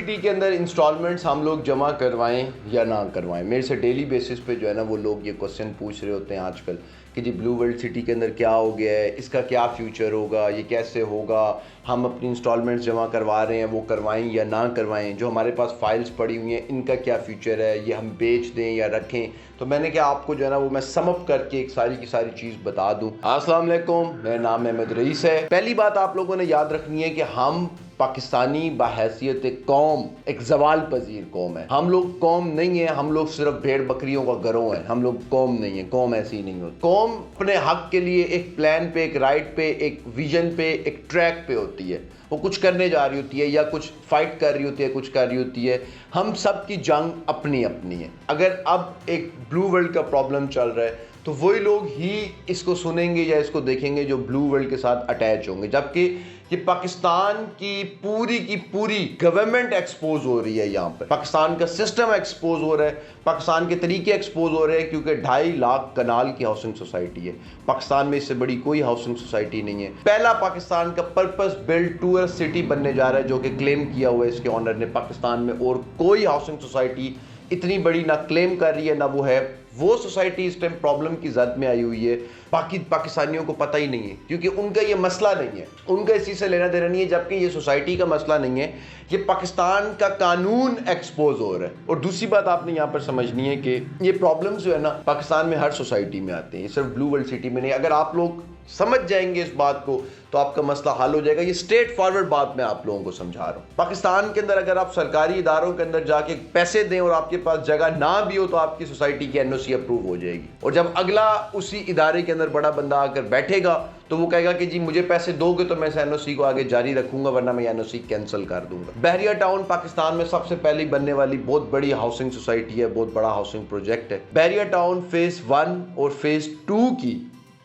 City के अंदर installments हम लोग जमा करवाएं या ना करवाएं। मेरे से डेली बेसिस पे जो है ना वो लोग ये क्वेश्चन पूछ रहे होते हैं आजकल कि जी ब्लू वर्ल्ड सिटी के अंदर क्या हो गया है, इसका क्या फ्यूचर होगा, ये कैसे होगा, हम अपनी इंस्टॉलमेंट्स जमा करवा रहे हैं वो करवाएं या ना करवाएं, जो हमारे पास फाइल्स पड़ी हुई हैं इनका क्या फ्यूचर है, ये हम बेच दें या रखें। तो मैंने क्या आपको जो है ना वो मैं समअप करके एक सारी की सारी चीज़ बता दूं। अस्सलाम वालेकुम, मेरा नाम अहमद रईस है। पहली बात आप लोगों ने याद रखनी है कि हम पाकिस्तानी बहैसियत कौम एक जवाल पजीर कौम है। हम लोग कौम नहीं है, हम लोग सिर्फ भेड़ बकरियों का गिरोह है। हम लोग कौम नहीं है, कौम ऐसी नहीं होती। कौम अपने हक के लिए एक प्लान पे, एक राइट पे, एक विजन पे, एक ट्रैक पे होती है। वो कुछ करने जा रही होती है या कुछ फाइट कर रही होती है, कुछ कर रही होती है। हम सब की जंग अपनी अपनी है। अगर अब एक ब्लू वर्ल्ड का प्रॉब्लम चल रहा है तो वही लोग ही इसको सुनेंगे या इसको देखेंगे जो ब्लू वर्ल्ड के साथ अटैच होंगे, जबकि ये पाकिस्तान की पूरी गवर्नमेंट एक्सपोज हो रही है। यहाँ पर पाकिस्तान का सिस्टम एक्सपोज हो रहा है, पाकिस्तान के तरीके एक्सपोज हो रहे हैं, क्योंकि 2.5 लाख कनाल की हाउसिंग सोसाइटी है पाकिस्तान में। इससे बड़ी कोई हाउसिंग सोसाइटी नहीं है। पहला पाकिस्तान का पर्पस बिल्ड टूरिस्ट सिटी बनने जा रहा है, जो कि क्लेम किया हुआ है इसके ऑनर ने। पाकिस्तान में और कोई हाउसिंग सोसाइटी इतनी बड़ी ना क्लेम कर रही है ना वो है। वो सोसाइटी इस टाइम प्रॉब्लम की जद में आई हुई है। बाकी पाकिस्तानियों को पता ही नहीं है, क्योंकि उनका ये मसला नहीं है, उनका इसी से लेना देना नहीं है। जबकि ये सोसाइटी का मसला नहीं है, ये पाकिस्तान का कानून एक्सपोज हो रहा है। और दूसरी बात आपने यहाँ पर समझनी है कि ये प्रॉब्लम्स जो है ना पाकिस्तान में हर सोसाइटी में आते हैं, सिर्फ ब्लू वर्ल्ड सिटी में नहीं। अगर आप लोग समझ जाएंगे इस बात को तो आपका मसला हल हो जाएगा। ये स्ट्रेट फॉरवर्ड बात मैं आप लोगों को समझा रहा हूँ। पाकिस्तान के अंदर अगर आप सरकारी इदारों के अंदर जाके पैसे दें और आपके पास जगह ना भी हो तो आपकी सोसाइटी की एनओसी अप्रूव हो जाएगी। और जब अगला उसी इदारे के अंदर बड़ा बंदा आकर बैठेगा तो वो कहेगा कि जी मुझे पैसे दोगे तो मैं इस एनओसी को आगे जारी रखूंगा, वरना मैं एनओसी कैंसिल कर दूंगा। बहरिया टाउन पाकिस्तान में सबसे पहली बनने वाली बहुत बड़ी हाउसिंग सोसाइटी है, बहुत बड़ा हाउसिंग प्रोजेक्ट है। बहरिया टाउन फेज 1 और फेज 2 की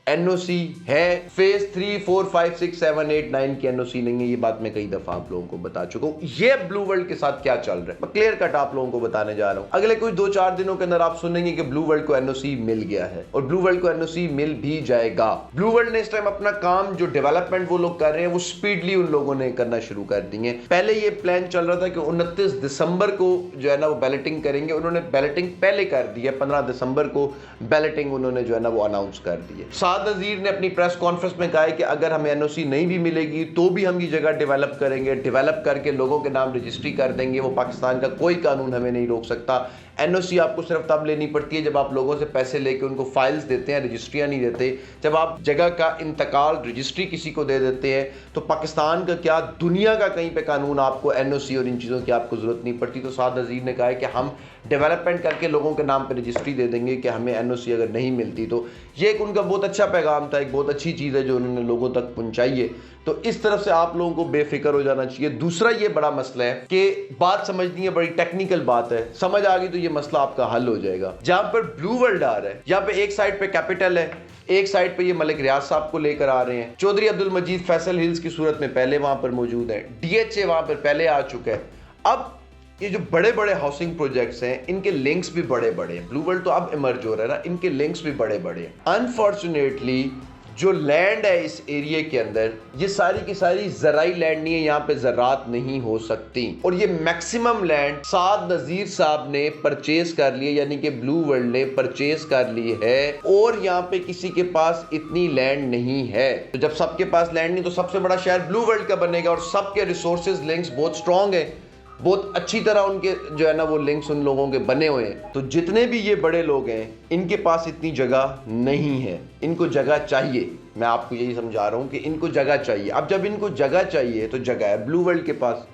एनओसी है। फेज 3, 4, 5, 6, 7, 8, 9 की एनओसी नहीं है। ये बात मैं कई दफा आप लोगों को बता चुका हूं। ये ब्लू वर्ल्ड के साथ क्या चल रहा है मैं क्लियर कट आप लोगों को बताने जा रहा हूं। अगले कुछ 2-4 दिनों के अंदर आप सुनेंगे कि ब्लू वर्ल्ड को एनओसी मिल गया है और ब्लू वर्ल्ड को एनओसी मिल भी जाएगा। ब्लू वर्ल्ड ने इस टाइम अपना काम जो डेवलपमेंट वो लोग कर रहे हैं वो स्पीडली उन लोगों ने करना शुरू कर दी है। पहले ये प्लान चल रहा था कि 29 दिसंबर को जो है ना वो बैलेटिंग करेंगे। उन्होंने बैलेटिंग पहले कर दी है, 15 दिसंबर को बैलेटिंग उन्होंने जो है ना वो अनाउंस कर दी है। साद नजीर ने अपनी प्रेस कॉन्फ्रेंस में कहा है कि अगर हमें एनओसी नहीं भी मिलेगी तो भी हम ये जगह डेवलप करेंगे, डेवलप करके लोगों के नाम रजिस्ट्री कर देंगे। वो पाकिस्तान का कोई कानून हमें नहीं रोक सकता। एनओसी आपको सिर्फ तब लेनी पड़ती है जब आप लोगों से पैसे लेके उनको फाइल्स देते हैं, रजिस्ट्रियां नहीं देते। जब आप जगह का इंतकाल रजिस्ट्री किसी को दे देते हैं तो पाकिस्तान का क्या दुनिया का कहीं पे कानून आपको एनओसी और इन चीज़ों की आपको ज़रूरत नहीं पड़ती। तो साद नज़ीर ने कहा है कि हम डेवलपमेंट करके लोगों के नाम पे रजिस्ट्री दे देंगे कि हमें एनओसी अगर नहीं मिलती तो। ये एक उनका बहुत अच्छा पैगाम था, एक बहुत अच्छी चीज़ है जो उन्होंने लोगों तक पहुंचाई है। तो इस तरफ से आप लोगों को बेफिक्र हो जाना चाहिए। दूसरा ये बड़ा मसला है कि बात समझनी है, बड़ी टेक्निकल बात है, समझ आ गई तो ये मसला आपका हल हो जाएगा। जहां पर ब्लू वर्ल्ड आ रहा है, यहाँ पे एक साइड पे कैपिटल है, एक साइड पे ये मलिक रियाज साहब को लेकर आ रहे हैं। चौधरी अब्दुल मजीद फैसल हिल्स की सूरत में पहले वहां पर मौजूद है, डीएचए वहां पर पहले आ चुका है। अब ये जो बड़े बड़े हाउसिंग प्रोजेक्ट्स हैं इनके लिंक्स भी बड़े बड़े हैं। ब्लू वर्ल्ड तो अब इमर्ज हो रहा है ना, इनके लिंक्स भी बड़े बड़े हैं। अनफॉर्चुनेटली जो लैंड है इस एरिया के अंदर ये सारी की सारी ज़राई लैंड नहीं है, यहाँ पे ज़रात नहीं हो सकती। और ये मैक्सिमम लैंड साद नज़ीर साहब ने परचेज कर ली है, यानी कि ब्लू वर्ल्ड ने परचेज कर ली है। और यहाँ पे किसी के पास इतनी लैंड नहीं है। तो जब सबके पास लैंड नहीं तो सबसे बड़ा शहर ब्लू वर्ल्ड का बनेगा। और सबके रिसोर्सेज लिंक्स बहुत स्ट्रॉन्ग है, बहुत अच्छी तरह उनके जो है ना वो लिंक्स उन लोगों के बने हुए हैं। तो जितने भी ये बड़े लोग हैं इनके पास इतनी जगह नहीं है, इनको जगह चाहिए। मैं आपको यही समझा रहा हूँ कि इनको जगह चाहिए। अब जब इनको जगह चाहिए तो जगह है ब्लू वर्ल्ड के पास,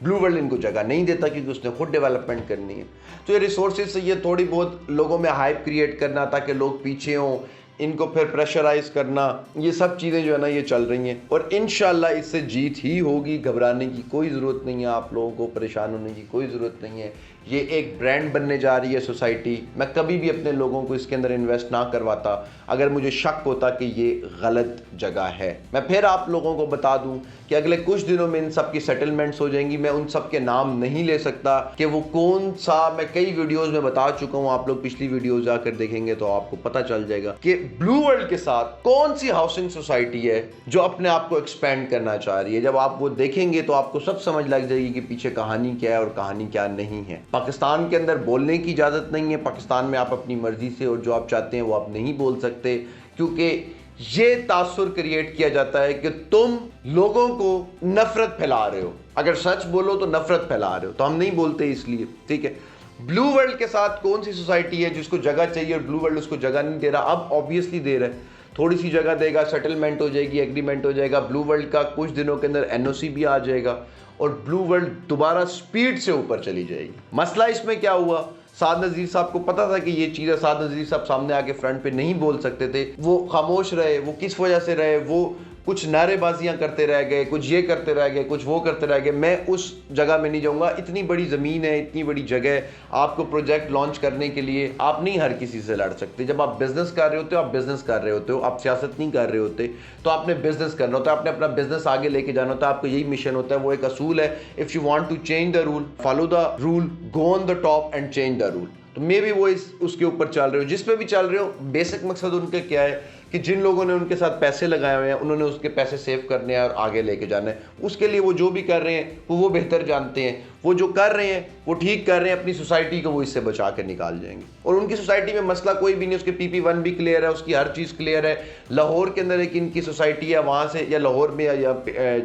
ब्लू वर्ल्ड इनको जगह नहीं देता क्योंकि उसने खुद डेवलपमेंट करनी है। तो ये रिसोर्सेज से ये थोड़ी बहुत लोगों में हाइप क्रिएट करना ताकि लोग पीछे हों, इनको फिर प्रेशराइज करना, ये सब चीज़ें जो है ना ये चल रही हैं। और इंशाल्लाह इससे जीत ही होगी। घबराने की कोई ज़रूरत नहीं है, आप लोगों को परेशान होने की कोई ज़रूरत नहीं है। ये एक ब्रांड बनने जा रही है सोसाइटी। मैं कभी भी अपने लोगों को इसके अंदर इन्वेस्ट ना करवाता अगर मुझे शक होता कि ये गलत जगह है। मैं फिर आप लोगों को बता दूं कि अगले कुछ दिनों में इन सब की सेटलमेंट्स हो जाएंगी। मैं उन सब के नाम नहीं ले सकता कि वो कौन सा, मैं कई वीडियोस में बता चुका हूं, आप लोग पिछली वीडियोस जाकर देखेंगे तो आपको पता चल जाएगा कि ब्लू वर्ल्ड के साथ कौन सी हाउसिंग सोसाइटी है जो अपने आप को एक्सपेंड करना चाह रही है। जब आप वो देखेंगे तो आपको सब समझ लग जाएगी कि पीछे कहानी क्या है और कहानी क्या नहीं है। पाकिस्तान के अंदर बोलने की इजाजत नहीं है। पाकिस्तान में आप अपनी मर्जी से और जो आप चाहते हैं वो आप नहीं बोल सकते, क्योंकि ये तासुर क्रिएट किया जाता है कि तुम लोगों को नफरत फैला रहे हो। अगर सच बोलो तो नफरत फैला रहे हो, तो हम नहीं बोलते इसलिए, ठीक है। ब्लू वर्ल्ड के साथ कौन सी सोसाइटी है जिसको जगह चाहिए और ब्लू वर्ल्ड उसको जगह नहीं दे रहा? अब ऑब्वियसली दे रहा है, थोड़ी सी जगह देगा, सेटलमेंट हो जाएगी, एग्रीमेंट हो जाएगा, ब्लू वर्ल्ड का कुछ दिनों के अंदर एनओसी भी आ जाएगा और ब्लू वर्ल्ड दोबारा स्पीड से ऊपर चली जाएगी। मसला इसमें क्या हुआ, साद नज़ीर साहब को पता था कि ये चीज़ है। साद नज़ीर साहब सामने आके फ्रंट पे नहीं बोल सकते थे, वो खामोश रहे। वो किस वजह से रहे? वो कुछ नारेबाजियां करते रह गए, कुछ ये करते रह गए, कुछ वो करते रह गए। मैं उस जगह में नहीं जाऊंगा। इतनी बड़ी ज़मीन है, इतनी बड़ी जगह, आपको प्रोजेक्ट लॉन्च करने के लिए आप नहीं हर किसी से लड़ सकते। जब आप बिजनेस कर रहे होते हो, आप बिजनेस कर रहे होते हो, आप सियासत नहीं कर रहे होते, तो आपने बिजनेस करना होता है, आपने अपना बिजनेस आगे लेके जाना होता है। आपको यही मिशन होता है, वो एक असूल है, if you want to change the rule follow the rule, go on the top and change the rule. तो मे भी वो उसके ऊपर चल रहे हो, जिस पे भी चल रहे हो, बेसिक मकसद उनका क्या है कि जिन लोगों ने उनके साथ पैसे लगाए हुए हैं उन्होंने उसके पैसे सेव करने हैं और आगे लेके जाना है। उसके लिए वो जो भी कर रहे हैं वो बेहतर जानते हैं। वो जो कर रहे हैं वो ठीक कर रहे हैं, अपनी सोसाइटी को वो इससे बचा कर निकाल जाएंगे। और उनकी सोसाइटी में मसला कोई भी नहीं, उसके PP1 भी क्लियर है, उसकी हर चीज़ क्लियर है। लाहौर के अंदर एक इनकी सोसाइटी है, वहाँ से या लाहौर में या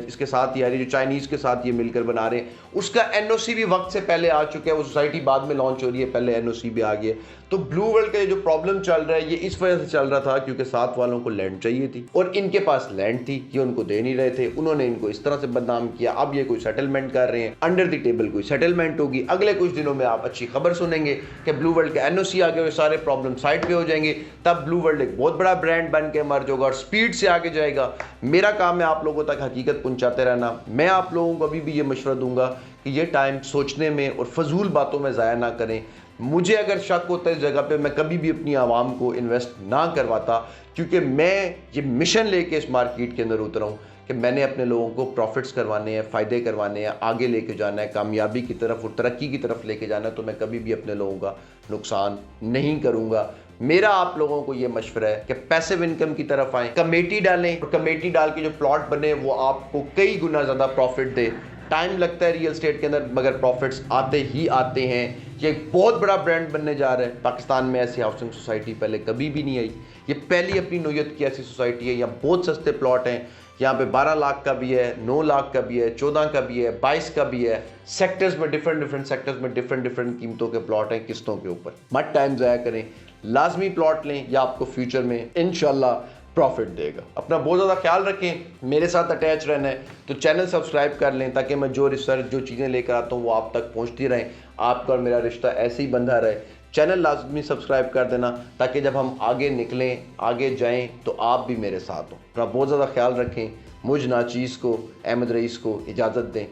इसके साथ यारी जो चाइनीज़ के साथ ये मिलकर बना रहे हैं, उसका NOC भी वक्त से पहले आ चुका है। वो सोसाइटी बाद में लॉन्च हो रही है, पहले NOC भी आ गया। तो ब्लू वर्ल्ड का जो प्रॉब्लम चल रहा है ये इस वजह से चल रहा था क्योंकि साथ वालों को लैंड चाहिए थी और इनके पास लैंड थी, ये उनको दे नहीं रहे थे। उन्होंने इनको इस तरह से बदनाम किया। अब ये कोई सेटलमेंट कर रहे हैं, अंडर द टेबल कोई सेटलमेंट होगी। अगले कुछ दिनों में आप अच्छी खबर सुनेंगे कि ब्लू वर्ल्ड के NOC आ गए, सारे प्रॉब्लम साइड पे हो जाएंगे। तब ब्लू वर्ल्ड एक बहुत बड़ा ब्रांड बन के मर्ज होगा और स्पीड से आगे जाएगा। मेरा काम है आप लोगों तक हकीकत पहुंचाते रहना। मैं आप लोगों को अभी भी ये मशवरा दूंगा कि ये टाइम सोचने में और फजूल बातों में ज़ाया ना करें। मुझे अगर शक होता है इस जगह पे, मैं कभी भी अपनी आवाम को इन्वेस्ट ना करवाता, क्योंकि मैं ये मिशन लेके इस मार्केट के अंदर उतरा हूँ कि मैंने अपने लोगों को प्रॉफिट्स करवाने हैं, फ़ायदे करवाने हैं, आगे लेके जाना है, कामयाबी की तरफ और तरक्की की तरफ लेके जाना है। तो मैं कभी भी अपने लोगों का नुकसान नहीं करूँगा। मेरा आप लोगों को ये मशवरा है कि पैसिव इनकम की तरफ आएँ, कमेटी डालें और कमेटी डाल के जो प्लॉट बने वो आपको कई गुना ज़्यादा प्रॉफिट दे। टाइम लगता है रियल एस्टेट के अंदर, मगर प्रॉफिट्स आते ही आते हैं। ये एक बहुत बड़ा ब्रांड बनने जा रहा है। पाकिस्तान में ऐसी हाउसिंग सोसाइटी पहले कभी भी नहीं आई। ये पहली अपनी नौयत की ऐसी सोसाइटी है। यहाँ बहुत सस्ते प्लॉट हैं। यहाँ पे 12 लाख का भी है, 9 लाख का भी है, 14 का भी है, 22 का भी है। सेक्टर्स में डिफरेंट सेक्टर्स में डिफरेंट कीमतों के प्लॉट हैं, किस्तों के ऊपर। मत टाइम ज़ाया करें, लाजमी प्लॉट लें, या आपको फ्यूचर में इंशाल्लाह प्रॉफिट देगा। अपना बहुत ज़्यादा ख्याल रखें। मेरे साथ अटैच रहना है तो चैनल सब्सक्राइब कर लें ताकि मैं जो रिसर्च, जो चीज़ें लेकर आता हूँ वो आप तक पहुँचती रहें। आपका और मेरा रिश्ता ऐसे ही बंधा रहे। चैनल लाजमी सब्सक्राइब कर देना ताकि जब हम आगे निकलें, आगे जाएं, तो आप भी मेरे साथ हो। अपना बहुत ज़्यादा ख्याल रखें। मुझ नाचीज़ को, अहमद रईस को इजाज़त दें।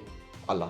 अल्लाह।